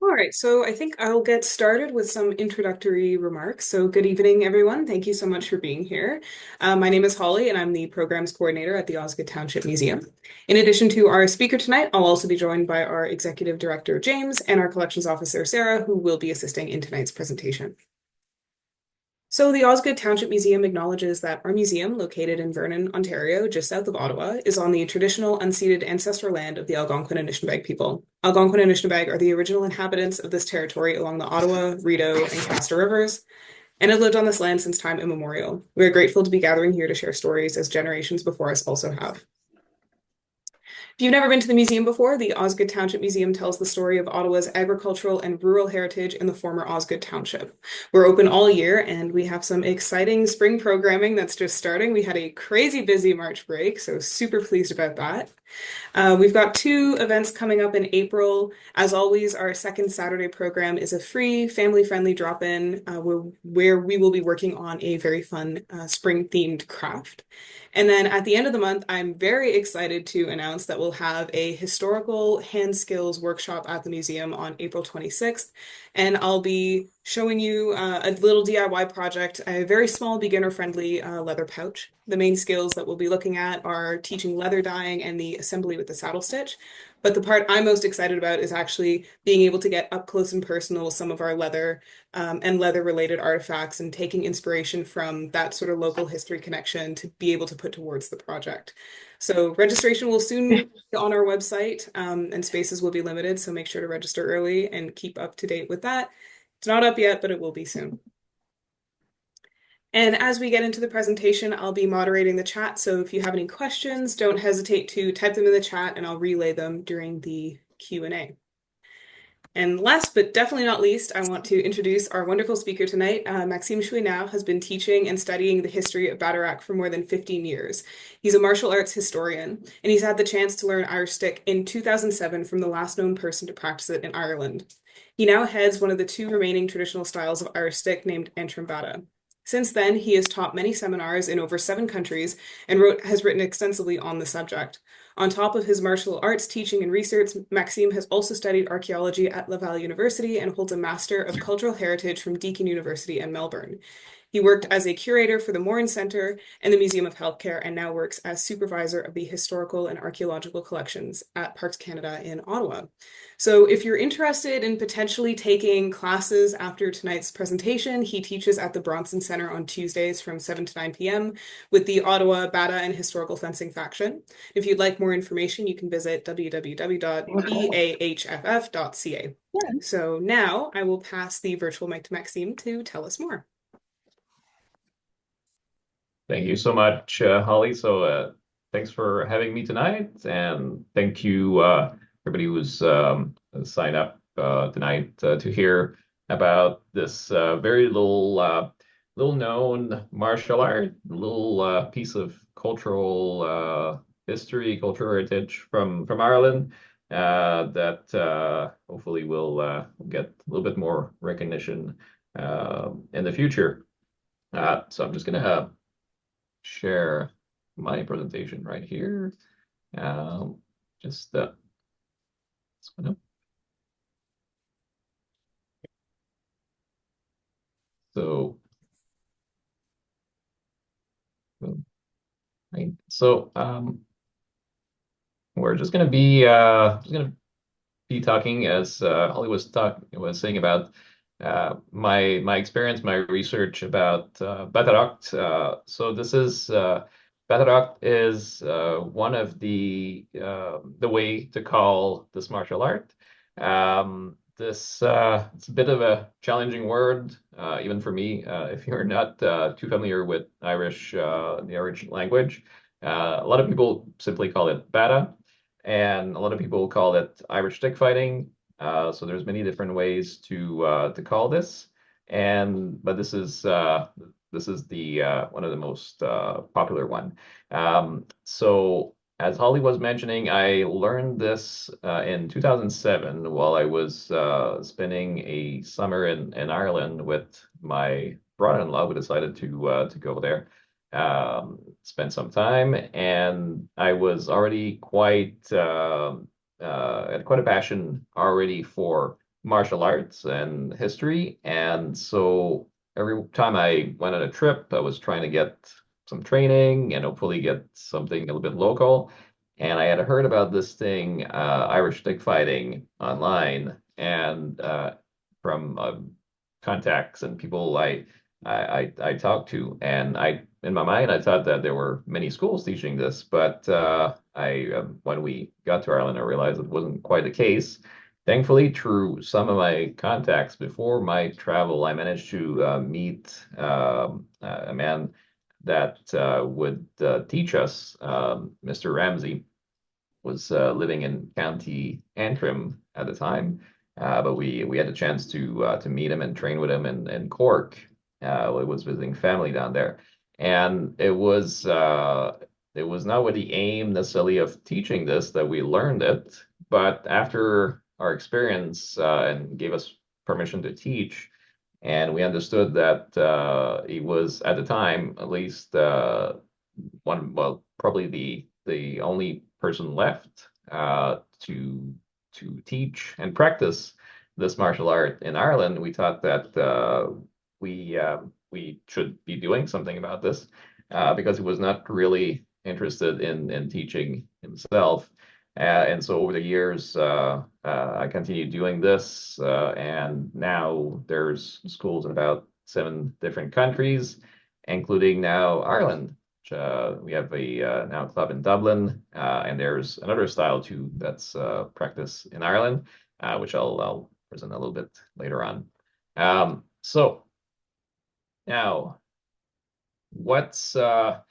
All right, so I think I'll get started with some introductory remarks. So, good evening, everyone. Thank you so much for being here. My name is Holly, and I'm the programs coordinator at the Osgoode Township Museum. In addition to our speaker tonight, I'll also be joined by our executive director, James, and our collections officer, Sarah, who will be assisting in tonight's presentation. So, the Osgoode Township Museum acknowledges that our museum, located in Vernon, Ontario, just south of Ottawa, is on the traditional unceded ancestral land of the Algonquin and Anishinaabe people. Algonquin and Anishinaabe are the original inhabitants of this territory along the Ottawa, Rideau, and Castor rivers, and have lived on this land since time immemorial. We are grateful to be gathering here to share stories as generations before us also have. If you've never been to the museum before, the Osgoode Township Museum tells the story of Ottawa's agricultural and rural heritage in the former Osgoode Township. We're open all year, and we have some exciting spring programming that's just starting. We had a crazy busy March break, so super pleased about that. We've got two events coming up in April. As always, our second Saturday program is a free, family-friendly drop-in where we will be working on a very fun spring-themed craft. And then at the end of the month, I'm very excited to announce that we'll have a historical hand skills workshop at the museum on April 26th. And I'll be showing you a little DIY project, a very small beginner-friendly leather pouch. The main skills that we'll be looking at are teaching leather dyeing and the assembly with the saddle stitch. But the part I'm most excited about is actually being able to get up close and personal with some of our leather and leather-related artifacts and taking inspiration from that sort of local history connection to be able to put towards the project. So registration will soon be on our website, and spaces will be limited, so make sure to register early and keep up to date with that. It's not up yet, but it will be soon. And as we get into the presentation, I'll be moderating the chat, so if you have any questions, don't hesitate to type them in the chat and I'll relay them during the Q&A. And last but definitely not least, I want to introduce our wonderful speaker tonight. Maxime Choinard has been teaching and studying the history of Bataireacht for more than 15 years. He's a martial arts historian, and he's had the chance to learn Irish stick in 2007 from the last known person to practice it in Ireland. He now heads one of the two remaining traditional styles of Irish stick named Antrim Bata. Since then, he has taught many seminars in over 7 countries and has written extensively on the subject. On top of his martial arts teaching and research, Maxime has also studied archaeology at Laval University and holds a Master of Cultural Heritage from Deakin University in Melbourne. He worked as a curator for the Morin Centre and the Museum of Healthcare and now works as supervisor of the historical and archaeological collections at Parks Canada in Ottawa. So if you're interested in potentially taking classes after tonight's presentation, he teaches at the Bronson Centre on Tuesdays from 7 to 9 p.m. with the Ottawa Bata and Historical Fencing faction. If you'd like more information, you can visit www.bahff.ca. So now I will pass the virtual mic to Maxime to tell us more. Thank you so much, Holly. So thanks for having me tonight, and thank you everybody who's signed up tonight to hear about this very little known martial art, little piece of cultural history, cultural heritage from Ireland that hopefully will get a little bit more recognition in the future. So I'm just gonna share my presentation right here. Just this one up. So, right. So we're just gonna be talking as Holly was saying about my experience, my research about Bataireacht. So this is Bataireacht is one of the way to call this martial art. This it's a bit of a challenging word, even for me, if you're not too familiar with Irish, the Irish language. A lot of people simply call it Bata, and a lot of people call it Irish stick fighting. So there's many different ways to call this, but this is the one of the most popular one. So as Holly was mentioning, I learned this in 2007 while I was spending a summer in Ireland with my brother-in-law. We decided to go there, spend some time, and I was already had quite a passion already for martial arts and history. And so every time I went on a trip, I was trying to get some training and hopefully get something a little bit local. And I had heard about this thing, Irish stick fighting online, and from contacts and people I talked to, and in my mind I thought that there were many schools teaching this, but I when we got to Ireland, I realized it wasn't quite the case. Thankfully, through some of my contacts before my travel, I managed to meet a man that would teach us. Mr. Ramsey was living in County Antrim at the time, but we had a chance to meet him and train with him in Cork. I was visiting family down there, and it was not with the aim necessarily of teaching this that we learned it, but after our experience and gave us permission to teach, and we understood that he was at the time at least probably the only person left to teach and practice this martial art in Ireland. We thought that we should be doing something about this because he was not really interested in teaching himself. And so over the years, I continued doing this, and now there's schools in about 7 different countries, including now Ireland. We have a now club in Dublin, and there's another style too that's practiced in Ireland, which I'll present a little bit later on. So now, what's the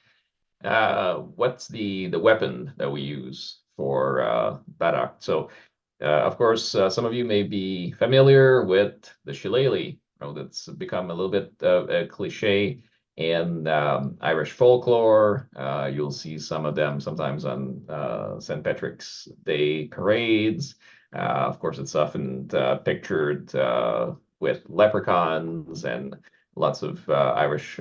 weapon that we use for Bataireacht? So, of course, some of you may be familiar with the shillelagh. That's become a little bit of a cliche in Irish folklore. You'll see some of them sometimes on St. Patrick's Day parades. Of course, it's often pictured with leprechauns and lots of Irish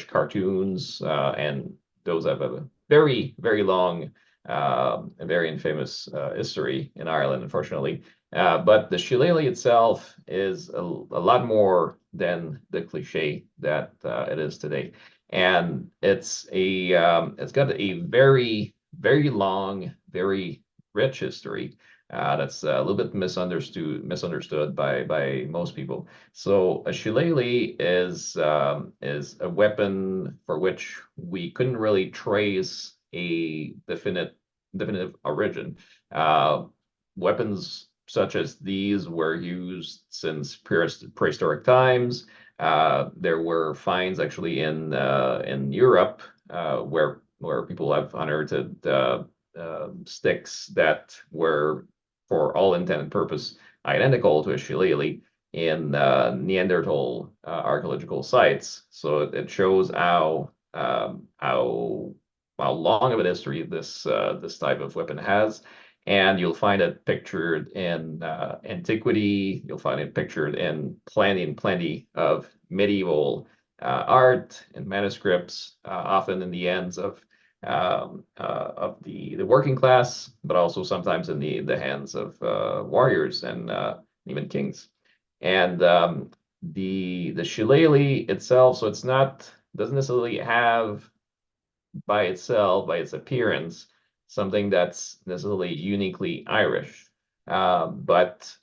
cartoons, and those have a very, very long and very infamous history in Ireland, unfortunately. But the shillelagh itself is a lot more than the cliche that it is today, and it's got a very, very long, very rich history. That's a little bit misunderstood by most people. So a shillelagh is a weapon for which we couldn't really trace a definitive origin. Weapons such as these were used since prehistoric times. There were finds actually in Europe where people have unearthed sticks that were, for all intent and purpose, identical to a shillelagh in Neanderthal archaeological sites. So it shows how long of a history this type of weapon has. And you'll find it pictured in antiquity. You'll find it pictured in plenty of medieval art and manuscripts, often in the hands of the working class, but also sometimes in the hands of warriors and even kings. And the shillelagh itself, so it's not doesn't necessarily have by itself, by its appearance, something that's necessarily uniquely Irish. But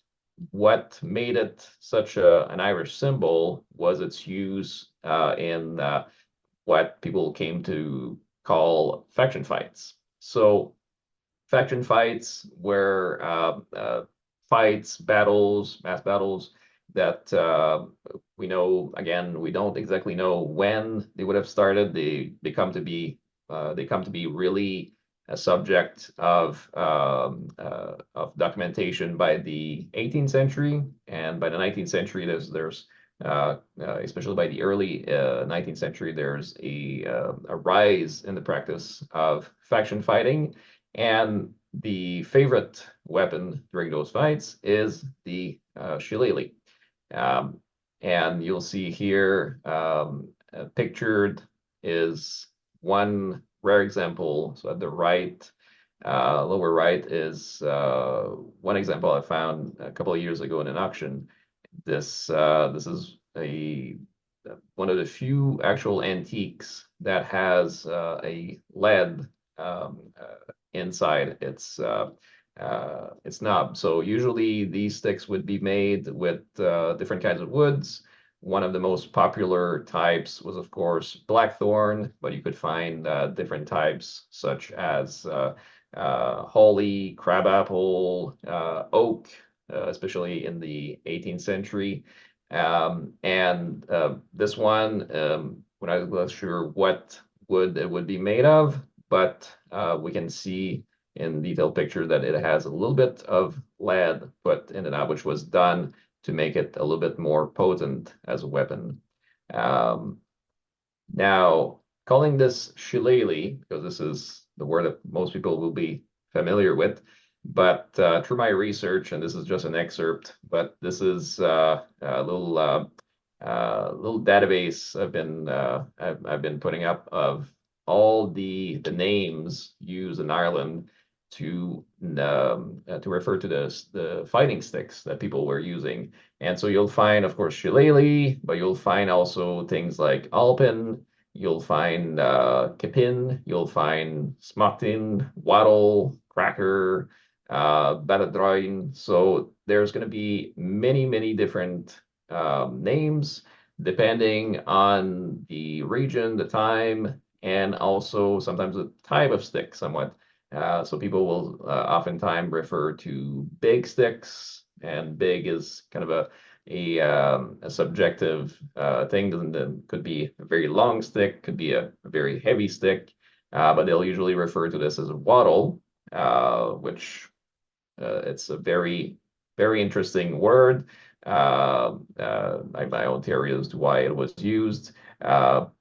what made it such an Irish symbol was its use in what people came to call faction fights. So faction fights were battles, mass battles that we don't exactly know when they would have started. They come to be really a subject of documentation by the 18th century, and by the 19th century, there's especially by the early 19th century, there's a rise in the practice of faction fighting, and the favorite weapon during those fights is the shillelagh. And you'll see here pictured is one rare example. So at the right, Lower right is one example I found a couple of years ago in an auction. This is a one of the few actual antiques that has a lead inside its knob. So usually these sticks would be made with different kinds of woods. One of the most popular types was, of course, blackthorn, but you could find different types such as holly, crabapple, oak, especially in the 18th century. And this one, we're not really sure what wood it would be made of, but we can see in detailed picture that it has a little bit of lead put in the knob, which was done to make it a little bit more potent as a weapon. Um, Now, calling this shillelagh, because this is the word that most people will be familiar with, but through my research, and this is just an excerpt, but this is a little database I've been putting up of all the names used in Ireland to refer to the fighting sticks that people were using. And so you'll find, of course, shillelagh, but you'll find also things like alpin, you'll find kipin, you'll find smoctin, wattle, cracker, batadroin. So there's going to be many, many different names depending on the region, the time, and also sometimes the type of stick somewhat. So people will oftentimes refer to big sticks, and big is kind of a subjective thing. Could be a very long stick, could be a very heavy stick, but they'll usually refer to this as a wattle, which it's a very, very interesting word. I have my own theory as to why it was used,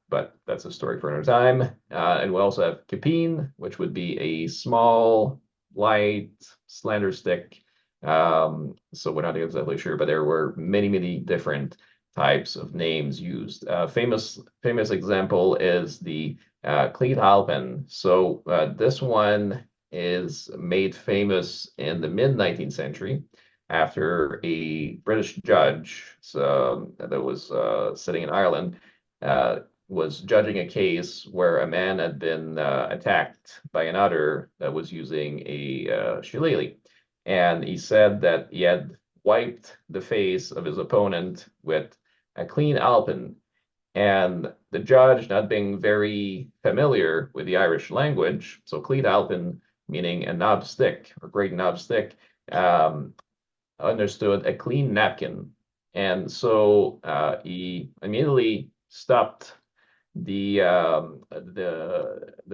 but that's a story for another time. And we also have kipine, which would be a small, light, slender stick. So we're not exactly sure, but there were many, many different types of names used. Famous example is the Cleat Alpen. So this one is made famous in the mid 19th century after a British judge that was sitting in Ireland was judging a case where a man had been attacked by another that was using a shillelagh. And he said that he had wiped the face of his opponent with a clean alpin. And the judge, not being very familiar with the Irish language, so cleat alpin meaning a knob stick or great knob stick, understood a clean napkin. And so he immediately stopped the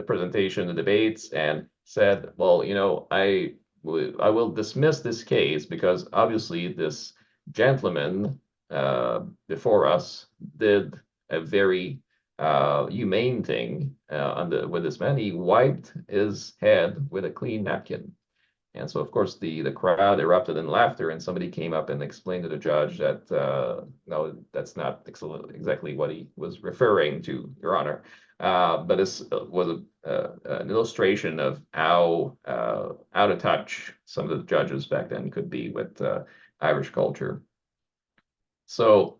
presentation, the debates, and said, "Well, I will dismiss this case because obviously this gentleman before us did a very humane thing with this man. He wiped his head with a clean napkin." And so, of course, the crowd erupted in laughter, and somebody came up and explained to the judge that no, that's not exactly what he was referring to, Your Honor. But this was an illustration of how out of touch some of the judges back then could be with Irish culture. So,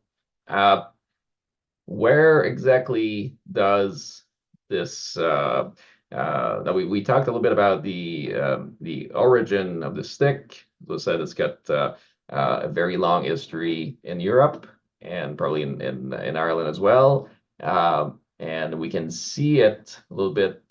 where exactly does this now we talked a little bit about the origin of the stick. As I said, it's got a very long history in Europe and probably in Ireland as well. And we can see it a little bit.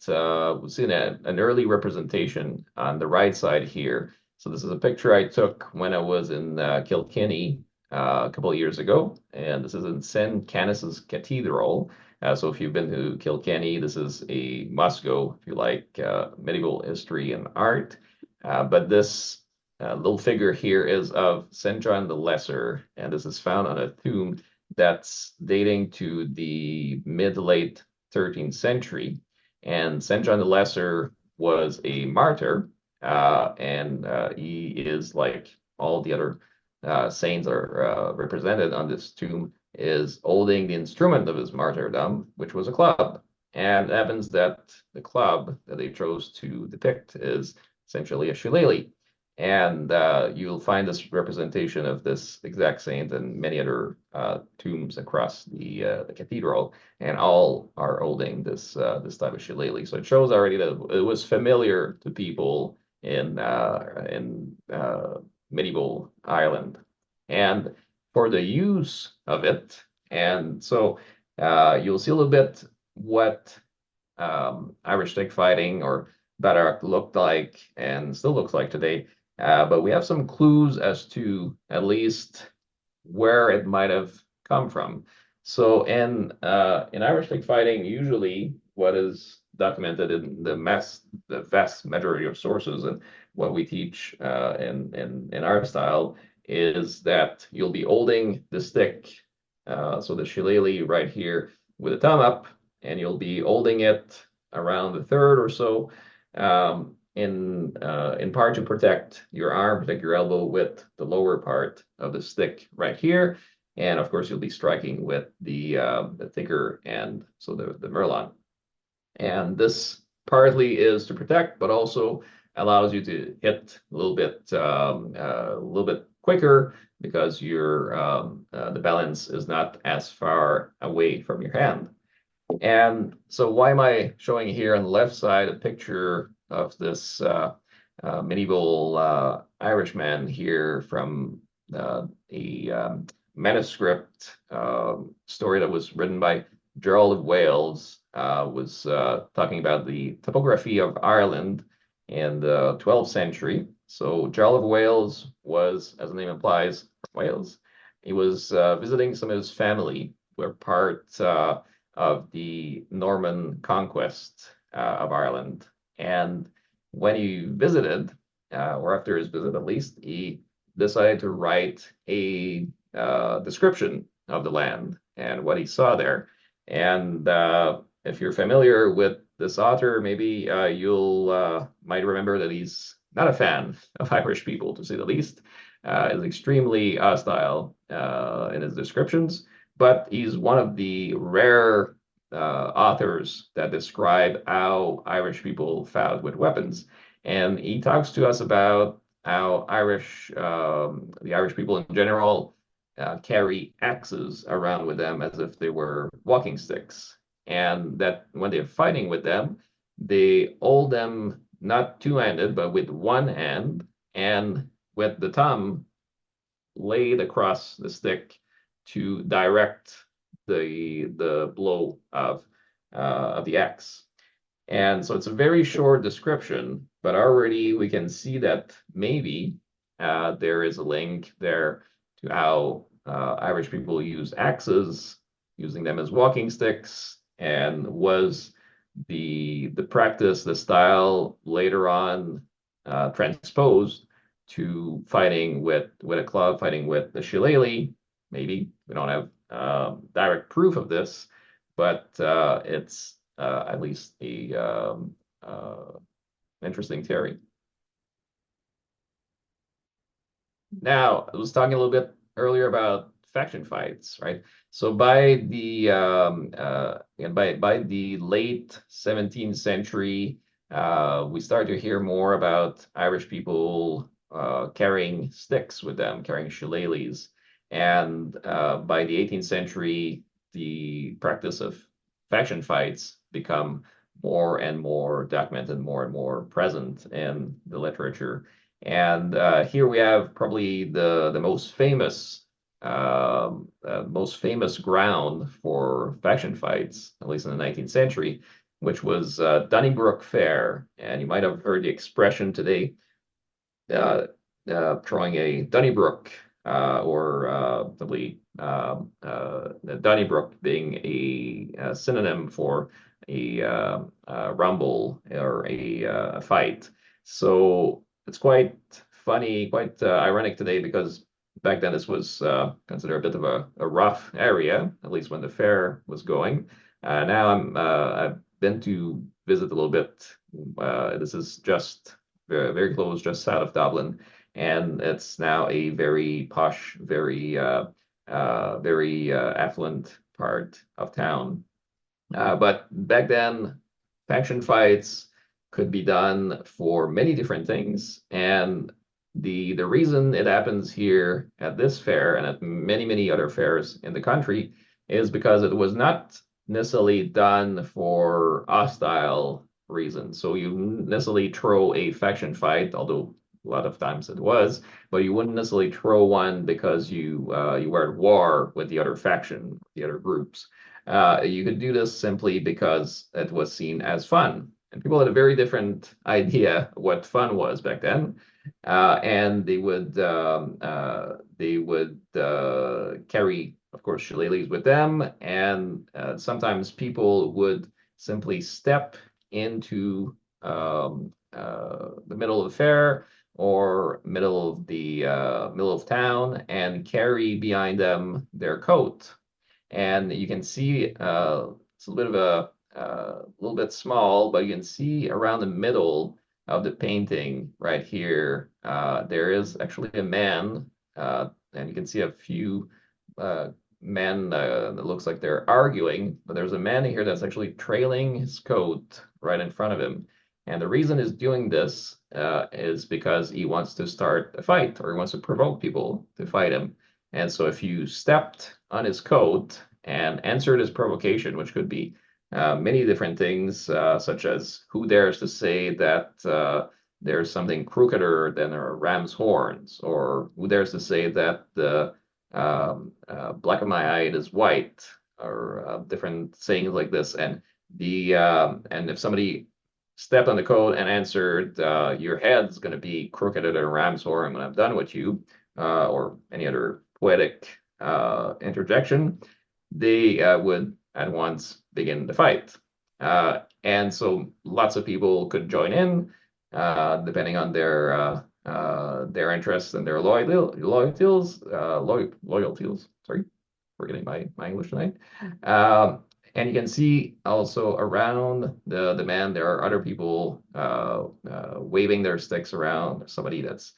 We've seen an early representation on the right side here. So this is a picture I took when I was in Kilkenny a couple of years ago, and this is in St. Canice's Cathedral. So if you've been to Kilkenny, this is a must-go if you like medieval history and art. But this little figure here is of St. John the Lesser, and this is found on a tomb that's dating to the mid-late 13th century. And St. John the Lesser was a martyr, and he is like all the other saints are represented on this tomb is holding the instrument of his martyrdom, which was a club. And it happens that the club that they chose to depict is essentially a shillelagh. And you'll find this representation of this exact saint in many other tombs across the cathedral, and all are holding this type of shillelagh. So it shows already that it was familiar to people in medieval Ireland, and for the use of it. And so you'll see a little bit what Irish stick fighting or Bataireacht looked like and still looks like today. But we have some clues as to at least where it might have come from. So in Irish stick fighting, usually what is documented in the vast majority of sources and what we teach in our style is that you'll be holding the stick, so the shillelagh right here with a thumb up, and you'll be holding it around the third or so, in part to protect your arm, protect your elbow with the lower part of the stick right here, and of course you'll be striking with the thicker end, so the merlon. And this partly is to protect, but also allows you to hit a little bit quicker because the balance is not as far away from your hand. And so why am I showing here on the left side a picture of this medieval Irishman here from a manuscript story that was written by Gerald of Wales, was talking about the topography of Ireland in the 12th century. So Gerald of Wales was, as the name implies, Wales. He was visiting some of his family who were part of the Norman conquest of Ireland. And when he visited, or after his visit at least, he decided to write a description of the land and what he saw there. And if you're familiar with this author, maybe you'll might remember that he's not a fan of Irish people, to say the least. Is extremely hostile in his descriptions, but he's one of the rare authors that describe how Irish people fought with weapons. And he talks to us about how the Irish people in general, carry axes around with them as if they were walking sticks. And that when they're fighting with them, they hold them not two-handed, but with one hand and with the thumb laid across the stick to direct the blow of the axe. And so it's a very short description, but already we can see that maybe there is a link there to how Irish people use axes, using them as walking sticks, and was the practice, the style later on transposed to fighting with a club, fighting with the shillelagh. Maybe we don't have direct proof of this, but it's at least a interesting theory. Now, I was talking a little bit earlier about faction fights, right? So by the late 17th century, we start to hear more about Irish people carrying sticks with them, carrying shillelaghs. And by the 18th century, the practice of faction fights become more and more documented, more and more present in the literature. And here we have probably the most famous ground for faction fights, at least in the 19th century, which was Donnybrook Fair. And you might have heard the expression today, throwing a Donnybrook, or probably Donnybrook being a synonym for a rumble or a fight. So it's quite funny, quite ironic today, because back then this was considered a bit of a rough area, at least when the fair was going. Now I've been to visit a little bit. This is just very close, just south of Dublin, and it's now a very posh, very affluent part of town. But back then, faction fights could be done for many different things. And the reason it happens here at this fair and at many, many other fairs in the country is because it was not necessarily done for hostile reasons. So you wouldn't necessarily throw a faction fight, although a lot of times it was, but you wouldn't necessarily throw one because you were at war with the other faction, the other groups. You could do this simply because it was seen as fun. And people had a very different idea what fun was back then. And they would carry, of course, shillelaghs with them. And sometimes people would simply step into the middle of the fair or middle of town and carry behind them their coat. And you can see it's a little bit of a little bit small, but you can see around the middle of the painting right here, there is actually a man, and you can see a few uh, men that looks like they're arguing, but there's a man here that's actually trailing his coat right in front of him. And the reason he's doing this is because he wants to start a fight or he wants to provoke people to fight him. And so if you stepped on his coat and answered his provocation, which could be many different things, such as who dares to say that there's something crookeder than a ram's horns, or who dares to say that the black of my eye is white, or different sayings like this. And if somebody stepped on the coat and answered, your head's going to be crooked at a ram's horn when I'm done with you, or any other poetic interjection, they would at once begin the fight. And so lots of people could join in, depending on their interests and their loyalties. Sorry, forgetting my English tonight. And you can see also around the man, there are other people waving their sticks around. Somebody that's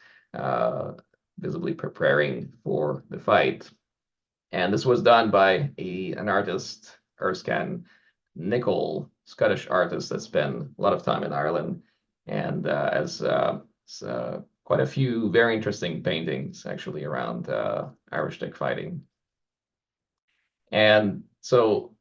visibly preparing for the fight. And this was done by an artist, Erskine Nicol, Scottish artist that spent a lot of time in Ireland and has quite a few very interesting paintings actually around Irish stick fighting. And so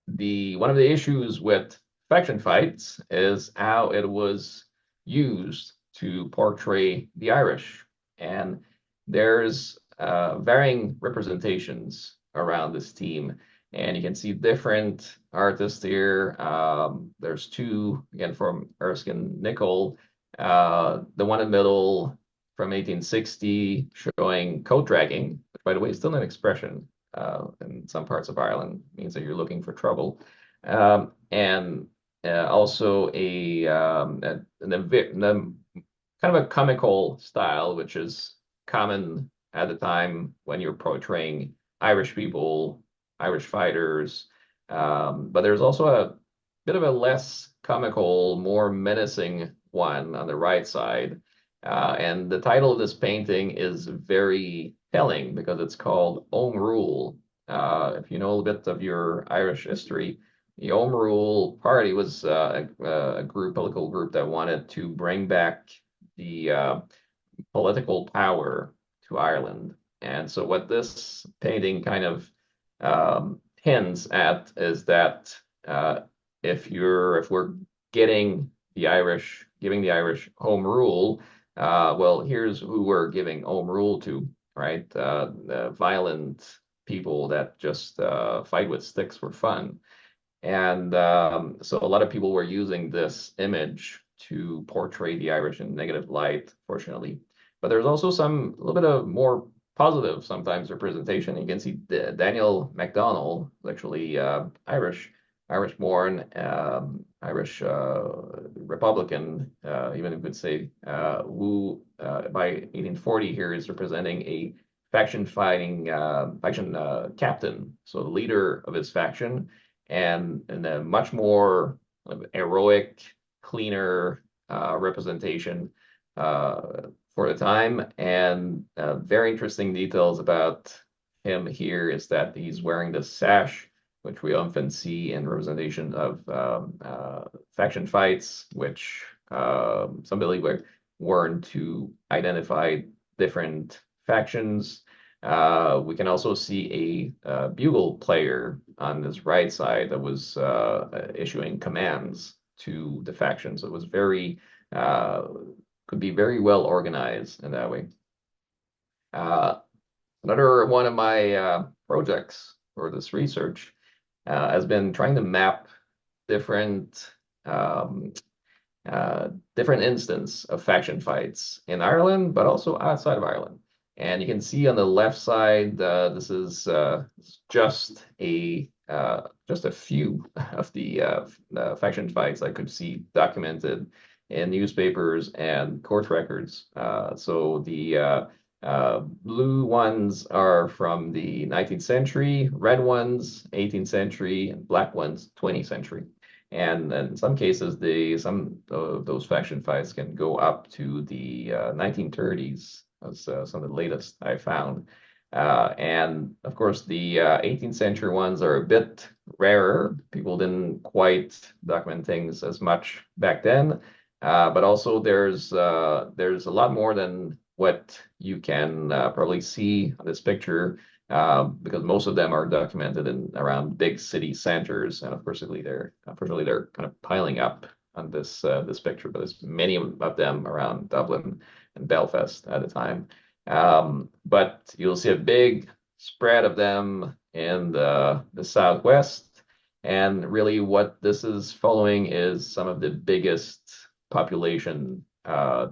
the one of the issues with faction fights is how it was used to portray the Irish. And there's varying representations around this team. And you can see different artists here. There's two, again, from Erskine Nicol. The one in the middle from 1860 showing coat dragging, which, by the way, is still an expression in some parts of Ireland, means that you're looking for trouble. And also the kind of a comical style, which is common at the time when you're portraying Irish people, Irish fighters. But there's also a bit of a less comical, more menacing one on the right side. And the title of this painting is very telling because it's called Home Rule. If you know a bit of your Irish history, the Home Rule Party was a political group that wanted to bring back the political power to Ireland. And so what this painting kind of hints at is that if we're getting the Irish, giving the Irish home rule, well, here's who we're giving home rule to, right? The violent people that just fight with sticks for fun. And so a lot of people were using this image to portray the Irish in negative light, fortunately. But there's also a little bit of more positive sometimes representation. You can see Daniel MacDonald, actually Irish, Irish born, Irish Republican, even if you could say, who by 1840 here is representing a faction captain, so the leader of his faction, and a much more heroic, cleaner representation for the time. And very interesting details about him here is that he's wearing this sash which we often see in representation of faction fights, which some believe were to identify different factions. We can also see a bugle player on this right side that was issuing commands to the factions. So it was uh, could be very well organized in that way. Uh, Another one of my projects for this research has been trying to map different um, different instance of faction fights in Ireland, but also outside of Ireland. And you can see on the left side, this is just a few of the faction fights I could see documented in newspapers and court records. So the blue ones are from the 19th century, red ones 18th century, and black ones 20th century. And in some cases, some of those faction fights can go up to the 1930s, as some of the latest I found. And of course, the 18th century ones are a bit rarer. People didn't quite document things as much back then. But also, there's a lot more than what you can probably see on this picture, because most of them are documented in around big city centers, and of course, unfortunately they're kind of piling up on this picture. But there's many of them around Dublin and Belfast at the time. But you'll see a big spread of them in the southwest, and really what this is following is some of the biggest population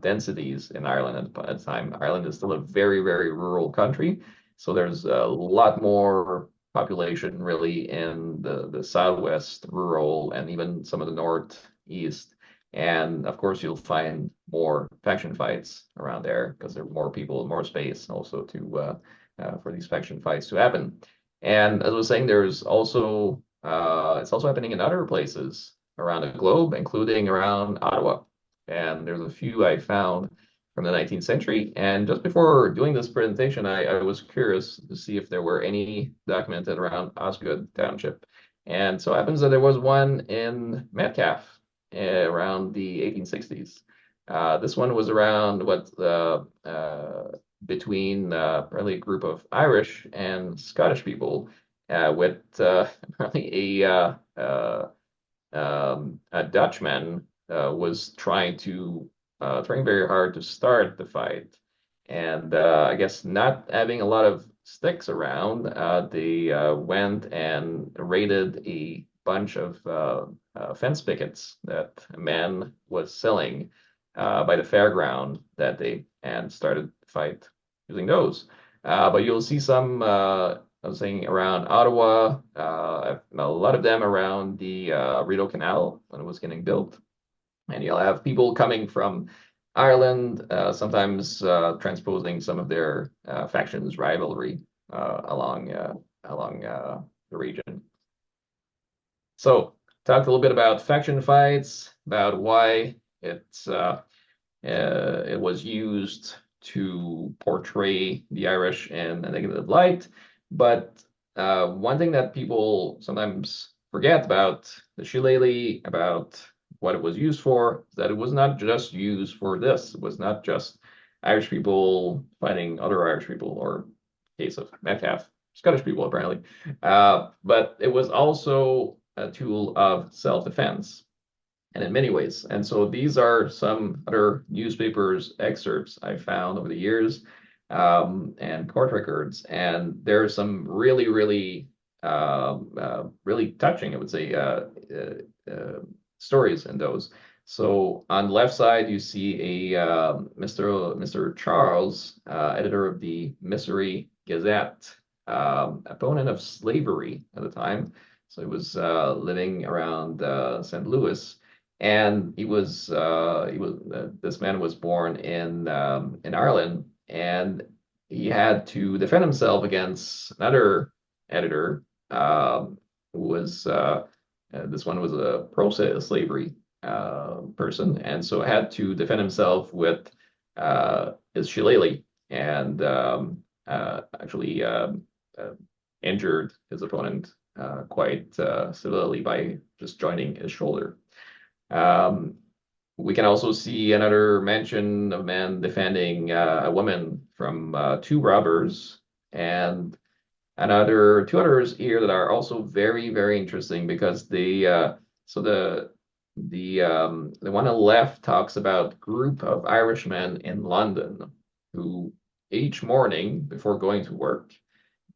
densities in Ireland at the time. Ireland is still a very, very rural country. So there's a lot more population really in the southwest rural and even some of the northeast. And of course, you'll find more faction fights around there because there are more people, more space also for these faction fights to happen. And as I was saying, there's also it's also happening in other places around the globe, including around Ottawa. And there's a few I found from the 19th century. And just before doing this presentation, I was curious to see if there were any documented around Osgoode Township. And so it happens that there was one in Metcalfe around the 1860s. This one was around between probably a group of Irish and Scottish people with apparently a Dutchman was trying very hard to start the fight. And I guess not having a lot of sticks around, they went and raided a bunch of fence pickets that a man was selling by the fairground that day and started the fight using those. But you'll see some, I was saying, around Ottawa, a lot of them around the Rideau Canal when it was getting built. And you'll have people coming from Ireland, sometimes transposing some of their factions' rivalry along the region. So, talked a little bit about faction fights, about why it was used to portray the Irish in a negative light. But one thing that people sometimes forget about the shillelagh, about what it was used for, is that it was not just used for this. It was not just Irish people fighting other Irish people, or in case of Metcalfe, Scottish people apparently. But it was also a tool of self-defense, and in many ways. And so these are some other newspapers excerpts I found over the years, and court records. And there's some really, really, really touching, I would say, stories in those. So on the left side, you see a Mr. Charles, editor of the Missouri Gazette, opponent of slavery at the time. So he was living around St. Louis, and this man was born in Ireland, and he had to defend himself against another editor who was this one was a pro-slavery person, and so had to defend himself with his shillelagh, and actually injured his opponent quite severely by just joining his shoulder. Um, we can also see another mention of a man defending a woman from two robbers, and another two others here that are also very, very interesting because so the one on the left talks about group of Irishmen in London who each morning before going to work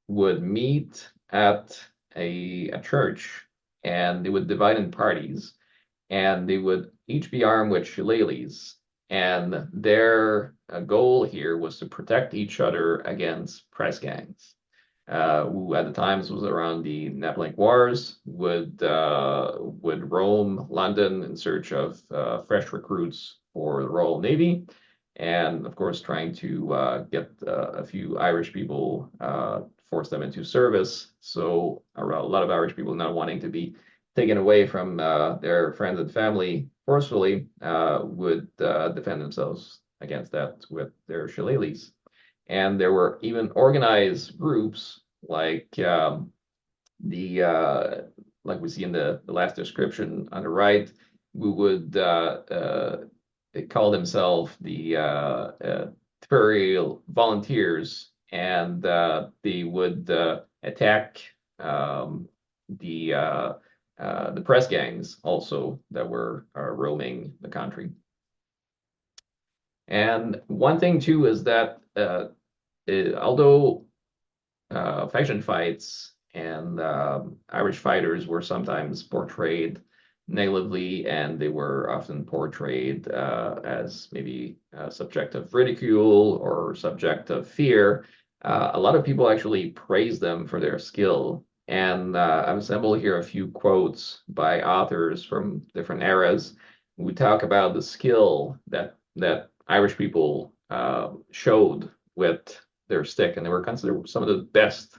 would meet at a church, and they would divide in parties, and they would each be armed with shillelaghs. And their goal here was to protect each other against press gangs, who at the times was around the Napoleonic Wars, would roam London in search of fresh recruits for the Royal Navy, and of course trying to get a few Irish people, force them into service. So a lot of Irish people not wanting to be taken away from their friends and family forcefully would defend themselves against that with their shillelaghs. And there were even organized groups the like we see in the last description on the right, who would call themselves the Tipperary Volunteers, and they would attack the press gangs also that were roaming the country. And one thing too is that although faction fights and Irish fighters were sometimes portrayed negatively, and they were often portrayed as maybe subject of ridicule or subject of fear. A lot of people actually praise them for their skill. And I've assembled here a few quotes by authors from different eras. We talk about the skill that Irish people showed with their stick, and they were considered some of the best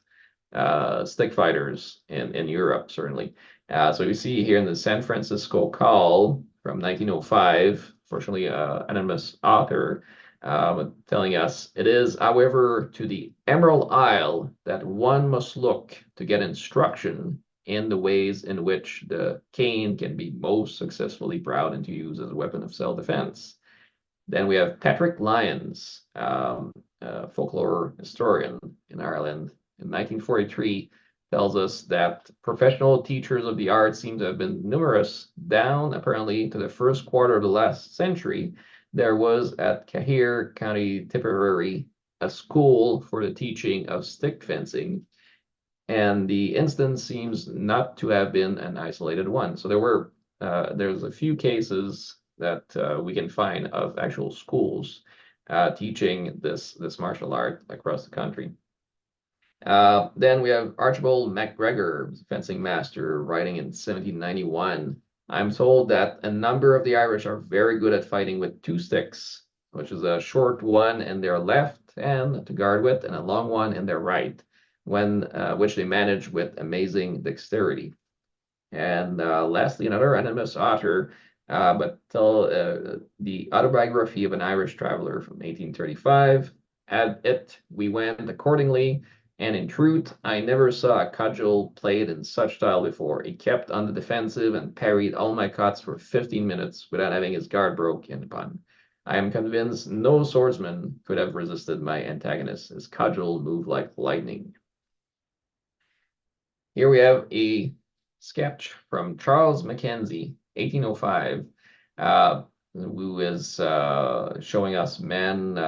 stick fighters in Europe, certainly. So you see here in the San Francisco Call from 1905, fortunately, anonymous author telling us, it is, however, to the Emerald Isle that one must look to get instruction in the ways in which the cane can be most successfully brought into use as a weapon of self-defense. Then we have Patrick Lyons, folklore historian in Ireland, in 1943, tells us that professional teachers of the art seem to have been numerous. Down apparently to the first quarter of the last century, there was at Cahir, County Tipperary, a school for the teaching of stick fencing, and the instance seems not to have been an isolated one. So there's a few cases that we can find of actual schools teaching this martial art across the country. Then we have Archibald MacGregor, fencing master, writing in 1791. I'm told that a number of the Irish are very good at fighting with two sticks, which is a short one in their left hand to guard with, and a long one in their right, which they manage with amazing dexterity. And lastly, another anonymous author, but tell the autobiography of an Irish traveler from 1835. At it, we went accordingly, and in truth, I never saw a cudgel played in such style before. He kept on the defensive and parried all my cuts for 15 minutes without having his guard broken upon. I am convinced no swordsman could have resisted my antagonist. His cudgel moved like lightning. Here we have a sketch from Charles Mackenzie, 1805, who is showing us men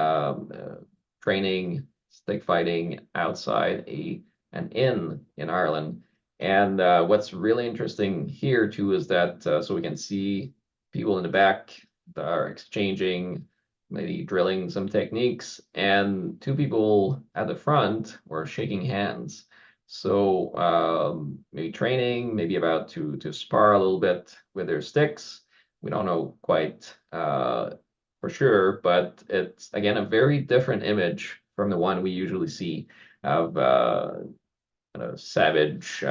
training stick fighting outside an inn in Ireland. And what's really interesting here too is that so we can see people in the back that are exchanging, maybe drilling some techniques, and two people at the front were shaking hands. So maybe training, maybe about to spar a little bit with their sticks. We don't know quite for sure, but it's again a very different image from the one we usually see of kind of savage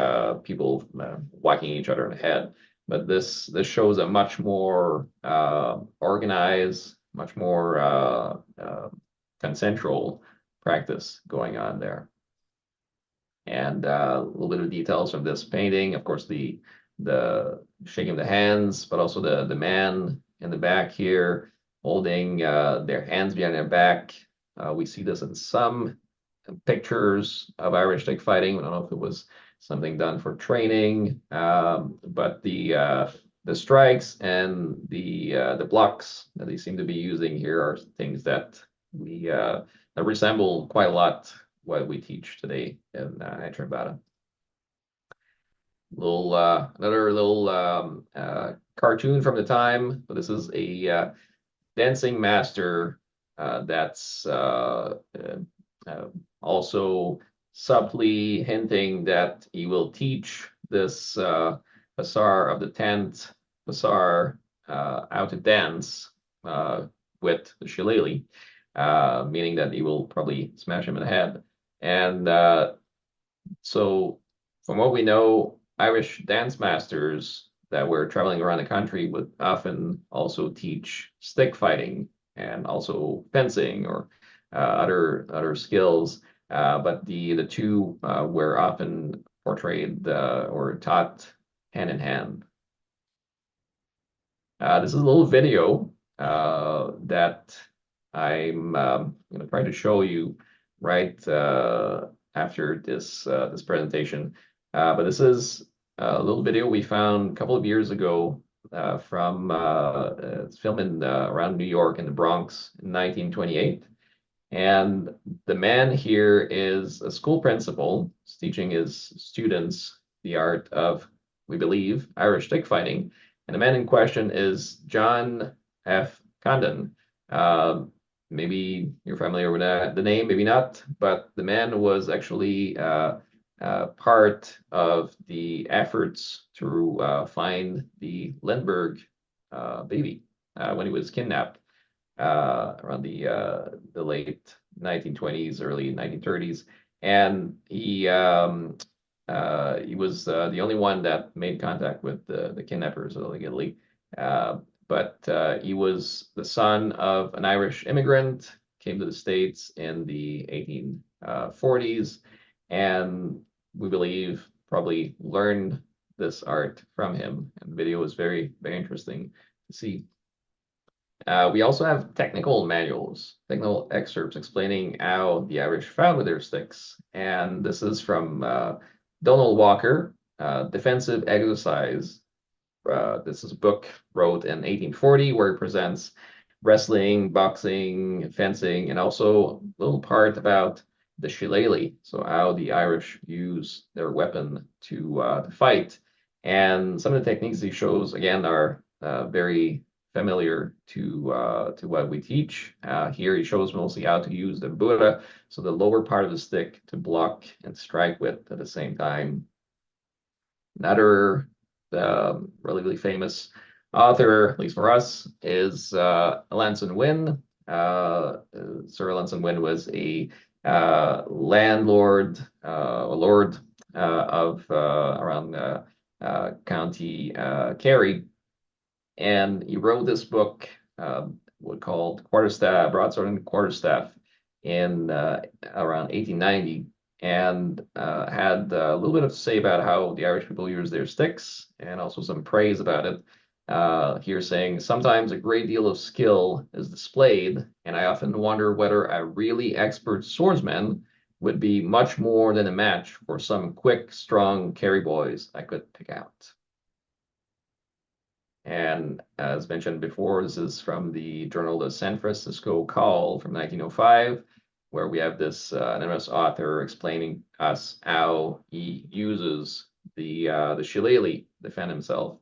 people whacking each other in the head. But this shows a much more organized, much more consensual practice going on there. and a little bit of details from this painting. Of course, the shaking of the hands, but also the man in the back here holding their hands behind their back. We see this in some pictures of Irish stick fighting. I don't know if it was something done for training, but the strikes and the blocks that they seem to be using here are things that we that resemble quite a lot what we teach today in Battle. Another little cartoon from the time. So this is a dancing master that's also subtly hinting that he will teach this Hussar of the 10th Hussar how to dance with the shillelagh, meaning that he will probably smash him in the head. And so, from what we know, Irish dance masters that were traveling around the country would often also teach stick fighting and also fencing or other skills. But the two were often portrayed or taught hand in hand. This is a little video that I'm going to try to show you right after this presentation. But this is a little video we found a couple of years ago from it's filmed in around New York in the Bronx in 1928. And the man here is a school principal teaching his students the art of, we believe, Irish stick fighting. And the man in question is John F. Condon. Maybe you're familiar with the name, maybe not, but the man was actually part of the efforts to find the Lindbergh baby when he was kidnapped around the late 1920s, early 1930s, and he was the only one that made contact with the kidnappers illegally. But he was the son of an Irish immigrant, came to the States in the 1840s, and we believe probably learned this art from him. And the video was very, very interesting to see. We also have technical manuals, technical excerpts explaining how the Irish fought with their sticks. And this is from Donald Walker, Defensive Exercise. This is a book wrote in 1840 where it presents wrestling, boxing, fencing, and also a little part about the shillelagh, so how the Irish use their weapon to fight. And some of the techniques he shows, again, are very familiar to what we teach. Here he shows mostly how to use the Buddha, so the lower part of the stick to block and strike with at the same time. Another relatively famous author, at least for us, is Alanson Wynne. Sir Alanson Wynne was a landlord, a lord of around County Kerry, and he wrote this book, called Quarterstaff, Broadsword and Quarterstaff, in around 1890, and had a little bit of to say about how the Irish people use their sticks, and also some praise about it. Here saying, sometimes a great deal of skill is displayed, and I often wonder whether a really expert swordsman would be much more than a match for some quick, strong Kerry boys I could pick out. And as mentioned before, this is from the journal The San Francisco Call from 1905, where we have this anonymous author explaining us how he uses the shillelagh to defend himself.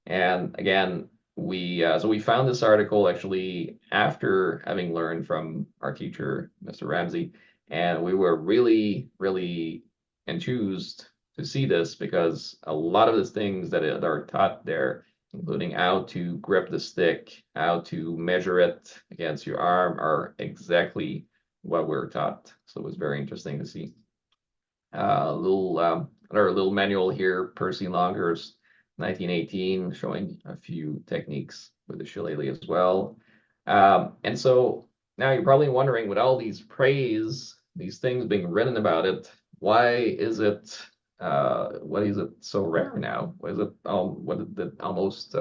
And again, so we found this article actually after having learned from our teacher, Mr. Ramsey, and we were really, really enthused to see this because a lot of the things that are taught there, including how to grip the stick, how to measure it against your arm, are exactly what we're taught. So it was very interesting to see. Another little manual here, Percy Longer's 1918, showing a few techniques with the shillelagh as well. And so now you're probably wondering, with all these praise, these things being written about it, why is it what is it so rare now? Why is it what did it almost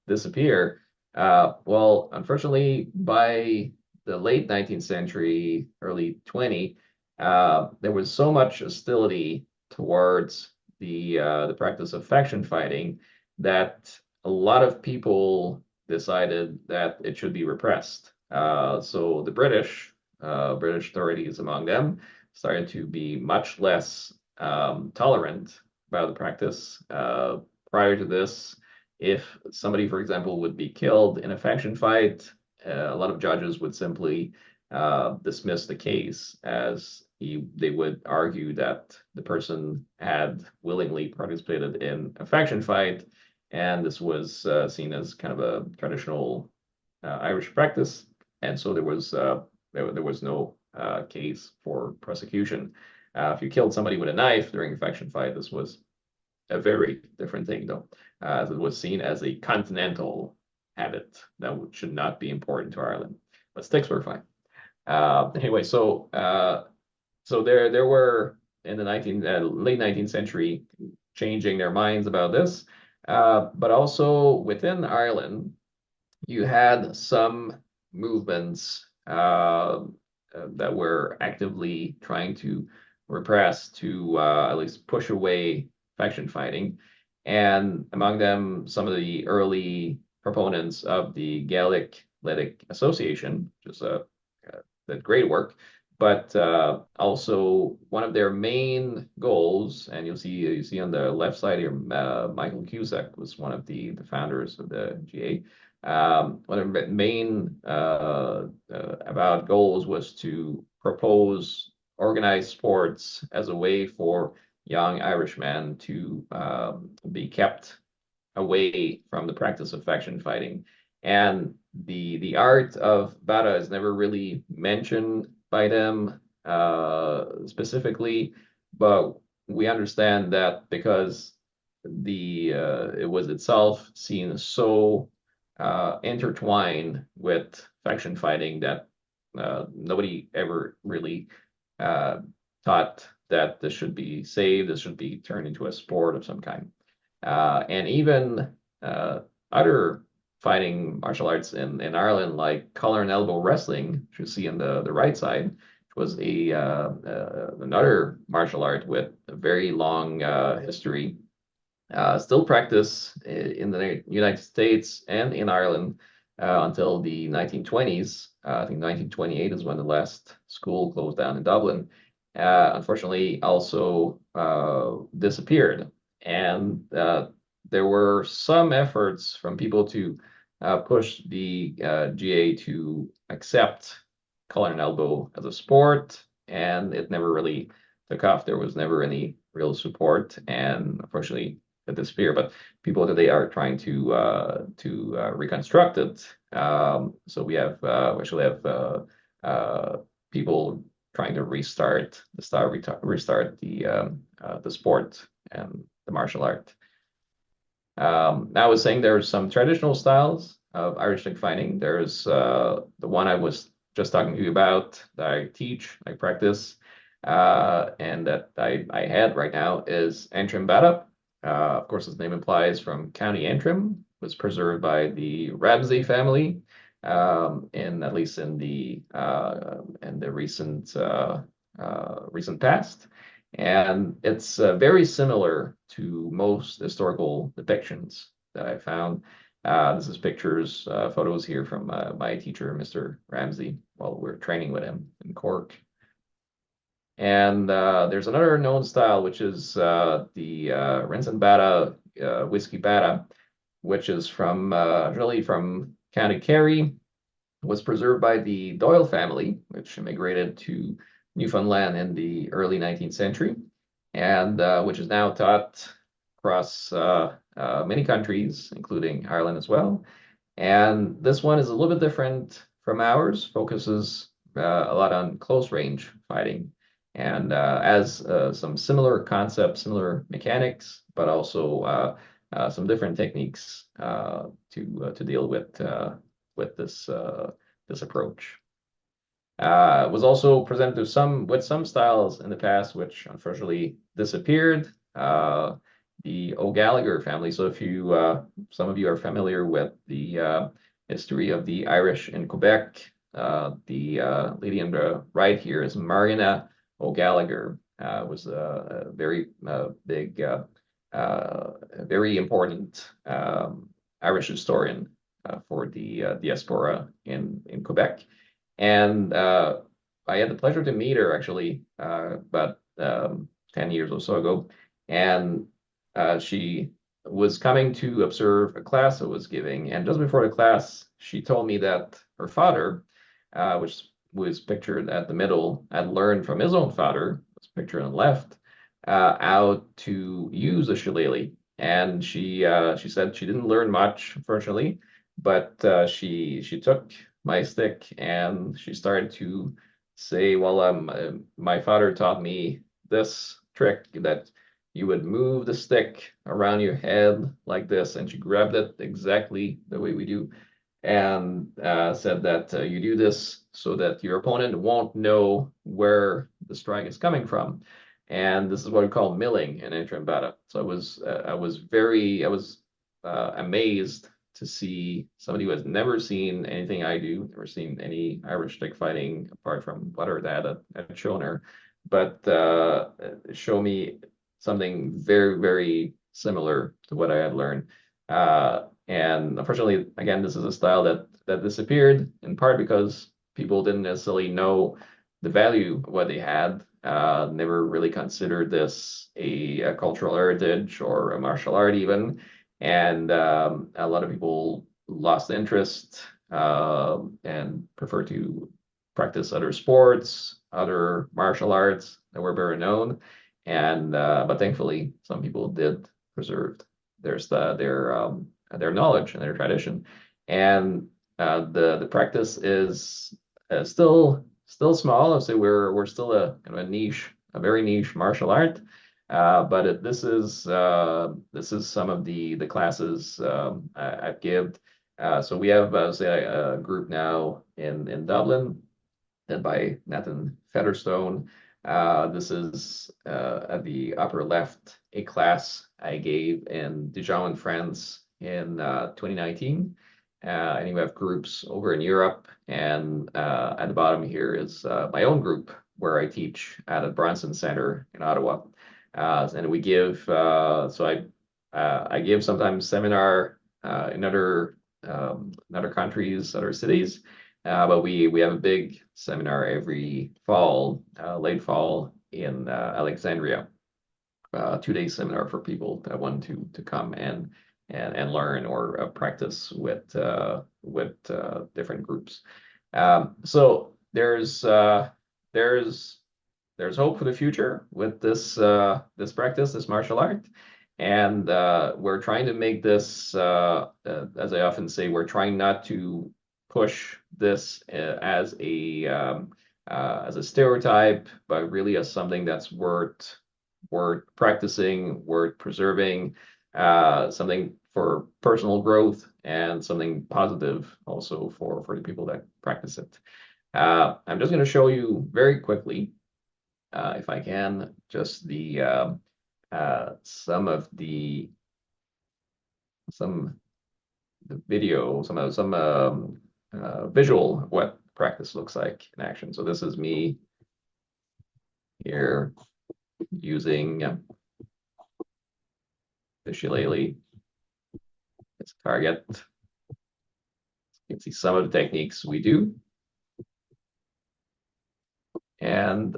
disappear? Well, unfortunately, by the late 19th century, early 20, there was so much hostility towards the practice of faction fighting that a lot of people decided that it should be repressed. So the British authorities among them, started to be much less tolerant about the practice. Prior to this, if somebody, for example, would be killed in a faction fight, a lot of judges would simply dismiss the case as they would argue that the person had willingly participated in a faction fight, and this was seen as kind of a traditional Irish practice, and so there was no case for prosecution. If you killed somebody with a knife during a faction fight, this was a very different thing, though, as it was seen as a continental habit that should not be important to Ireland. But sticks were fine. Anyway, so there were in the late 19th century changing their minds about this, but also within Ireland, you had some movements that were actively trying to repress, to at least push away faction fighting. And among them, some of the early proponents of the Gaelic Athletic Association, which is that great work. But also one of their main goals, and you see on the left side here, Michael Cusack was one of the founders of the GA. One of the main about goals was to propose organized sports as a way for young Irishmen to be kept away from the practice of faction fighting. And the art of Bata is never really mentioned by them specifically, but we understand that because it was itself seen so intertwined with faction fighting that nobody ever really uh, thought that this should be saved, this should be turned into a sport of some kind. And even other fighting martial arts in Ireland, like collar and elbow wrestling, which you see on the right side, which was another martial art with a very long history, still practiced in the United States and in Ireland until the 1920s. I think 1928 is when the last school closed down in Dublin. Unfortunately, also disappeared. And there were some efforts from people to push the GA to accept collar and elbow as a sport, and it never really took off. There was never any real support, and unfortunately, it disappeared. But people today are trying to reconstruct it. So we actually have people trying to restart the sport and the martial art. I was saying there's some traditional styles of Irish stick fighting. There's the one I was just talking to you about that I teach, I practice, and that I had right now is Antrim Bata. Of course, its name implies from County Antrim, was preserved by the Ramsay family, in at least in the recent past. And it's very similar to most historical depictions that I found. This is pictures, photos here from my teacher, Mr. Ramsay, while we're training with him in Cork. And there's another known style, which is the Rinsen Bata Whiskey Bata, which is really from County Kerry, was preserved by the Doyle family, which immigrated to Newfoundland in the early 19th century, and which is now taught across many countries, including Ireland as well. And this one is a little bit different from ours, focuses a lot on close range fighting and has some similar concepts, similar mechanics, but also some different techniques to deal with this approach. Was also presented to some with some styles in the past, which unfortunately disappeared. The O'Gallagher family. So if you some of you are familiar with the history of the Irish in Quebec, the lady on the right here is Mariana O'Gallagher. Was a very big, very important Irish historian for the diaspora in Quebec. And I had the pleasure to meet her actually about 10 years or so ago. And she was coming to observe a class I was giving. And just before the class, she told me that her father, which was pictured at the middle, had learned from his own father, was pictured on the left, how to use a shillelagh. And she said she didn't learn much, unfortunately, but she took my stick and she started to say, well, my father taught me this trick that you would move the stick around your head like this, and she grabbed it exactly the way we do, and said that you do this so that your opponent won't know where the strike is coming from. And this is what we call milling in interim battle. So I was amazed to see somebody who has never seen anything I do, never seen any Irish stick fighting apart from what her dad had shown her, but show me something very, very similar to what I had learned. And unfortunately, again, this is a style that disappeared in part because people didn't necessarily know the value of what they had. Never really considered this a cultural heritage or a martial art even, and a lot of people lost interest and prefer to practice other sports, other martial arts that were better known, and but thankfully some people did preserve their knowledge and their tradition, and the practice is still small. I'd say we're still a kind of a niche, a very niche martial art. But this is some of the classes I've given. So we have say a group now in Dublin led by Nathan Featherstone. This is at the upper left, a class I gave in Dijon, France in 2019. And you have groups over in Europe. And at the bottom here is my own group where I teach at a Bronson Center in Ottawa. And we give, I give sometimes seminar in other countries, other cities. But we have a big seminar every fall, late fall in Alexandria, 2 day seminar for people that want to come and learn or practice with different groups. So there's hope for the future with this practice, this martial art. And we're trying to make this, as I often say, we're trying not to push this as a stereotype, but really as something that's worth practicing, worth preserving, something for personal growth, and something positive also for the people that practice it. I'm just going to show you very quickly, if I can, just the some the video, some visual of what practice looks like in action. So this is me here using the shillelagh as a target. You can see some of the techniques we do. And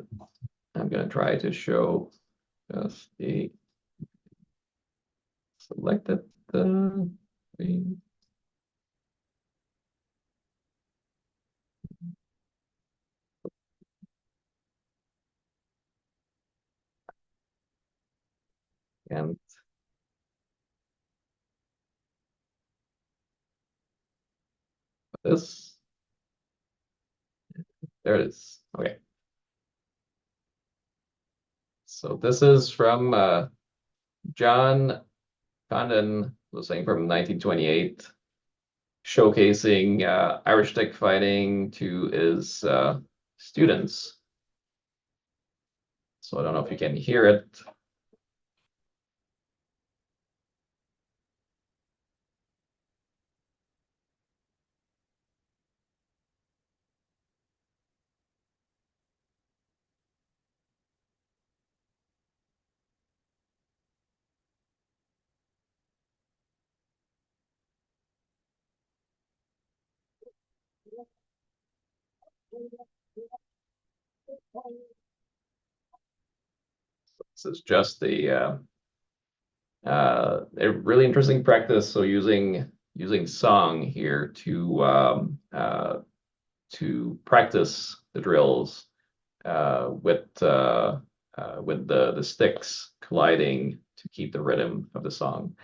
I'm going to try to show just the selected the and this. There it is. Okay. So this is from John Condon, was saying from 1928, showcasing Irish stick fighting to his students. So I don't know if you can hear it. This is just a really interesting practice. So using song here to practice the drills with the sticks colliding to keep the rhythm of the song.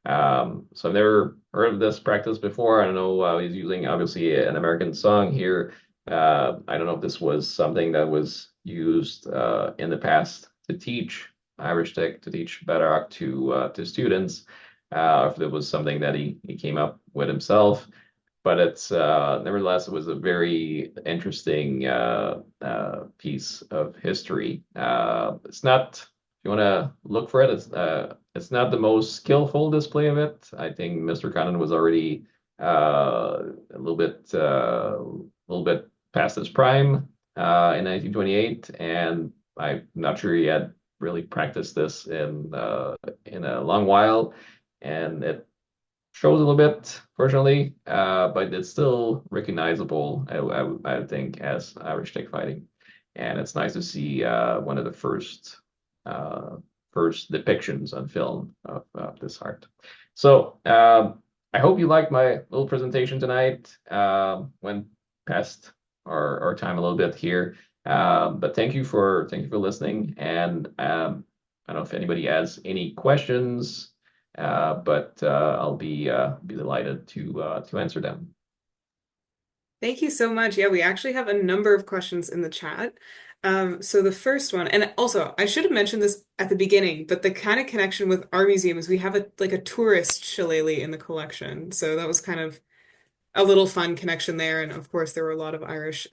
So I've never heard of this practice before. I don't know. He's using obviously an American song here. I don't know if this was something that was used in the past to teach Irish stick, to teach Bataireacht to students, if it was something that he came up with himself. But it's nevertheless, it was a very interesting piece of history. It's not, if you want to look for it, it's not the most skillful display of it. I think Mr. Conan was already a little bit past his prime in 1928, and I'm not sure he had really practiced this in a long while, and it shows a little bit, fortunately, but it's still recognizable, I think, as Irish stick fighting. And it's nice to see one of the first depictions on film of this art. So I hope you liked my little presentation tonight. Went past our time a little bit here, but thank you for listening. And I don't know if anybody has any questions. But I'll be delighted to answer them. Thank you so much. Yeah, we actually have a number of questions in the chat. So the first one, and also I should have mentioned this at the beginning, but the kind of connection with our museum is we have a tourist shillelagh in the collection. So that was kind of a little fun connection there. And of course, there were a lot of Irish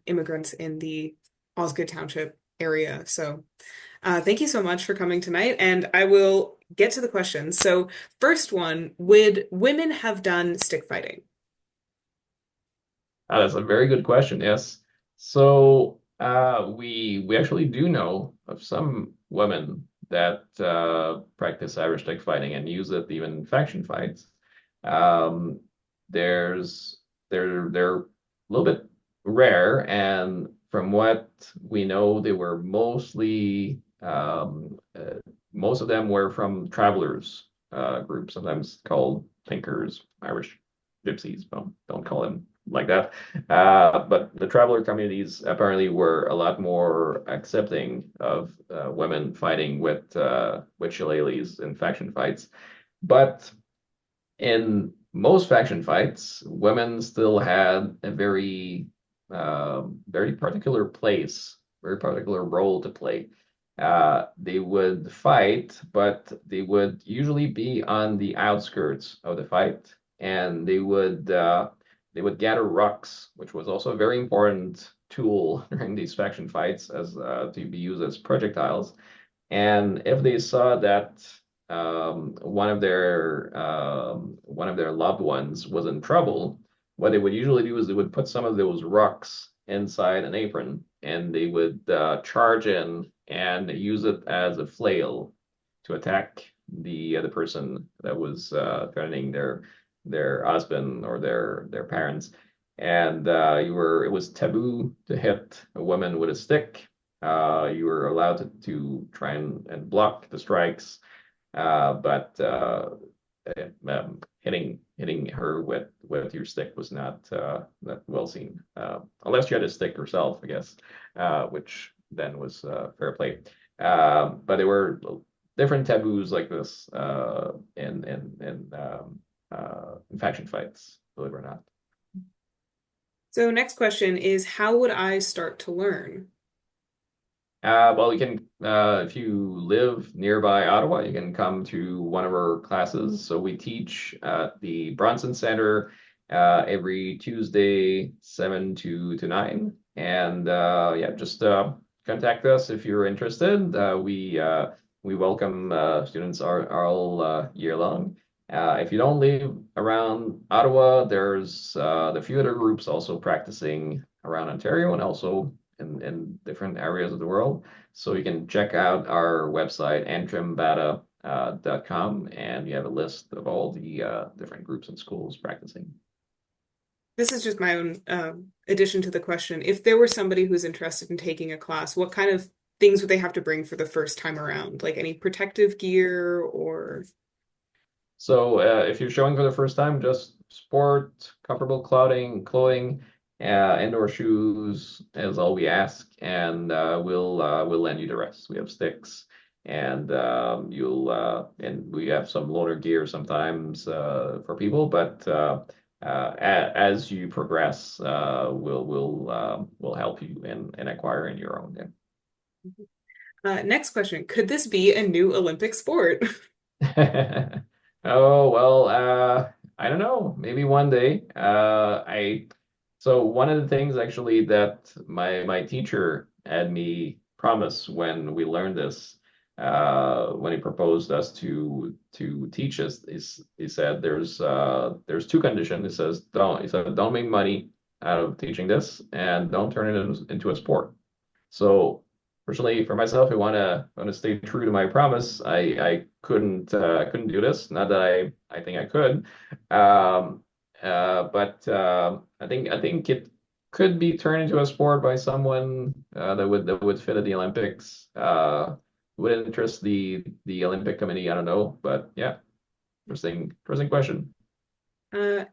immigrants in the Osgoode Township area. So thank you so much for coming tonight. And I will get to the questions. So first one, would women have done stick fighting? That's a very good question. Yes. So we actually do know of some women that practice Irish stick fighting and use it even in faction fights. Um, there's they're a little bit rare, and from what we know, they were most of them were from travelers group, sometimes called tinkers, Irish gypsies. Don't call them like that. But the traveler communities apparently were a lot more accepting of women fighting with shillelaghs in faction fights. But in most faction fights, women still had a very particular place, very particular role to play. They would fight, but they would usually be on the outskirts of the fight, and they would gather rocks, which was also a very important tool during these faction fights, as to be used as projectiles. And if they saw that one of their loved ones was in trouble, what they would usually do is they would put some of those rocks inside an apron, and they would charge in and use it as a flail to attack the person that was threatening their husband or their parents. And it was taboo to hit a woman with a stick. You were allowed to try and block the strikes, but hitting her with your stick was not well seen, unless you had a stick yourself, I guess, which then was fair play. But there were different taboos like this in faction fights, believe it or not. So next question is, how would I start to learn? Well, you can, if you live nearby Ottawa, you can come to one of our classes. So we teach at the Bronson Center every Tuesday, 7 to 9. And yeah, just contact us if you're interested. We welcome students all year long. If you don't live around Ottawa, there's the few other groups also practicing around Ontario and also in different areas of the world. So you can check out our website, antrimbata.com, and you have a list of all the different groups and schools practicing. This is just my own addition to the question. If there were somebody who's interested in taking a class, what kind of things would they have to bring for the first time around? Like any protective gear or So if you're showing for the first time, just sport, comfortable clothing, indoor shoes is all we ask, and we'll lend you the rest. We have sticks, and and we have some loaner gear sometimes for people, but as you progress, we'll help you in acquiring your own. Yeah. next question. Could this be a new Olympic sport? Oh, well, I don't know. Maybe one day. So one of the things actually that my teacher had me promise when we learned this, when he proposed us to teach us, is he said there's two conditions. He said don't make money out of teaching this and don't turn it into a sport. So personally, for myself, I wanna stay true to my promise. I couldn't do this. Not that I think I could, but I think it could be turned into a sport by someone that would fit at the Olympics. Would it interest the Olympic Committee? I don't know, but yeah, interesting question.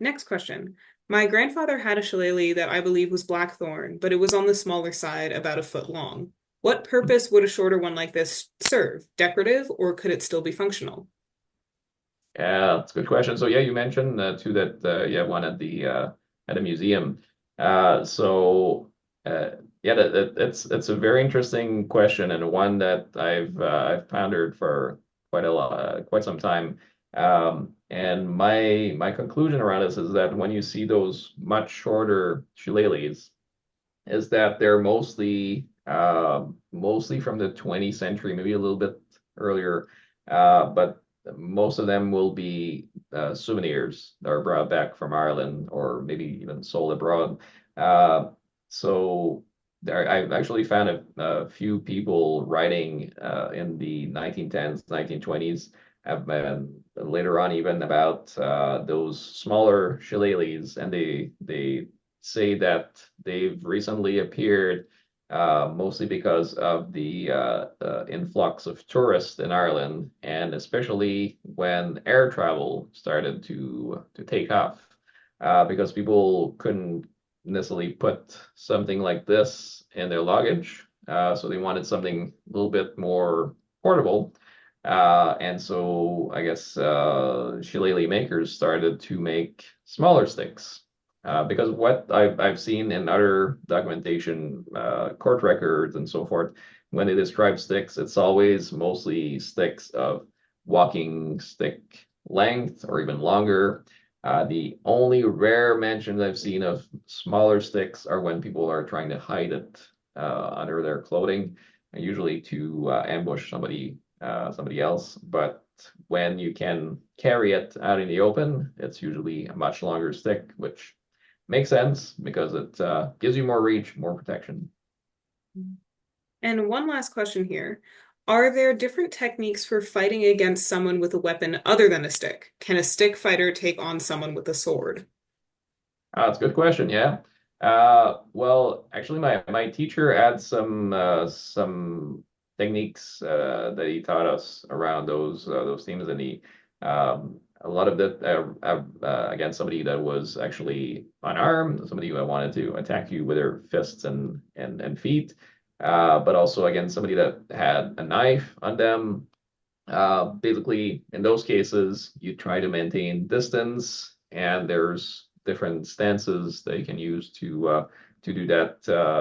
Next question. My grandfather had a shillelagh that I believe was blackthorn, but it was on the smaller side, about a foot long. What purpose would a shorter one like this serve? Decorative, or could it still be functional? Yeah, that's a good question. So yeah, you mentioned too that you have one at a museum. So yeah, it's a very interesting question and one that I've pondered for quite some time. And my conclusion around this is that when you see those much shorter shillelaghs, is that they're mostly from the 20th century, maybe a little bit earlier, but most of them will be souvenirs that are brought back from Ireland or maybe even sold abroad. Uh, so I've actually found a few people writing in the 1910s, 1920s, later on even about those smaller shillelaghs, and they say that they've recently appeared mostly because of the influx of tourists in Ireland, and especially when air travel started to take off, because people couldn't necessarily put something like this in their luggage, so they wanted something a little bit more portable. And so I guess shillelagh makers started to make smaller sticks. Because what I've seen in other documentation, court records and so forth, when they describe sticks, it's always mostly sticks of walking stick length or even longer. The only rare mentions I've seen of smaller sticks are when people are trying to hide it under their clothing, usually to ambush somebody else. But when you can carry it out in the open, it's usually a much longer stick, which makes sense because it gives you more reach, more protection. And one last question here. Are there different techniques for fighting against someone with a weapon other than a stick? Can a stick fighter take on someone with a sword? That's a good question. Yeah. Well, actually, my teacher had some techniques that he taught us around those themes, and he a lot of that against somebody that was actually unarmed, somebody who wanted to attack you with their fists and feet, but also against somebody that had a knife on them. Basically, in those cases, you try to maintain distance, and there's different stances that you can use to do that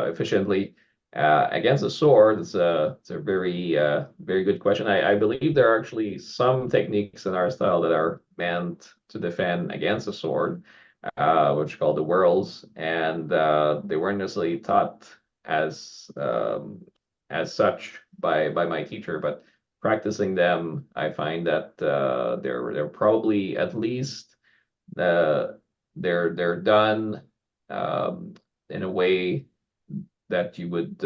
efficiently. Against a sword, it's a very good question. I believe there are actually some techniques in our style that are meant to defend against a sword. which are called the whirls, and they weren't necessarily taught as such by my teacher, but practicing them, I find that they're probably at least uh, they're done in a way that you would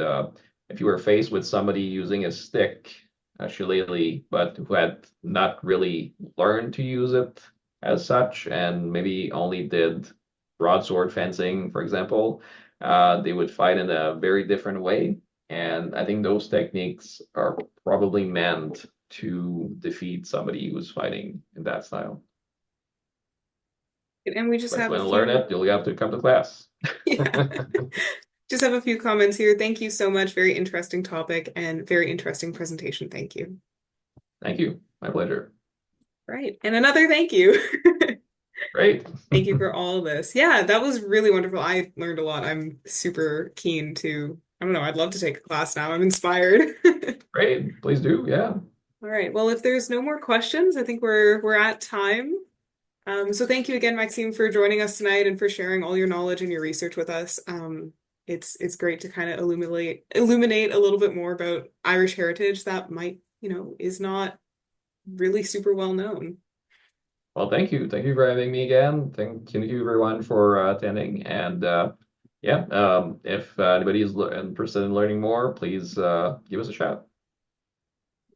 if you were faced with somebody using a stick, a shillelagh, but who had not really learned to use it as such, and maybe only did broadsword fencing, for example, they would fight in a very different way. And I think those techniques are probably meant to defeat somebody who's fighting in that style. And we just But if have you a want to learn few, it, you'll have to come to class. yeah, just have a few comments here. Thank you so much. Very interesting topic and very interesting presentation. Thank you. Thank you. My pleasure. Right. And another thank you. Great. Thank you for all of this. Yeah, that was really wonderful. I learned a lot. I'm super keen to, I don't know, I'd love to take a class now. I'm inspired. Great. Please do. Yeah. All right. Well, if there's no more questions, I think we're at time. So thank you again, Maxime, for joining us tonight and for sharing all your knowledge and your research with us. It's great to kind of illuminate a little bit more about Irish heritage that might, is not really super well known. Well, thank you. Thank you for having me again. Thank you everyone for attending. And yeah, if anybody is interested in learning more, please give us a shout.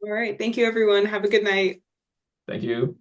All right. Thank you, everyone. Have a good night. Thank you.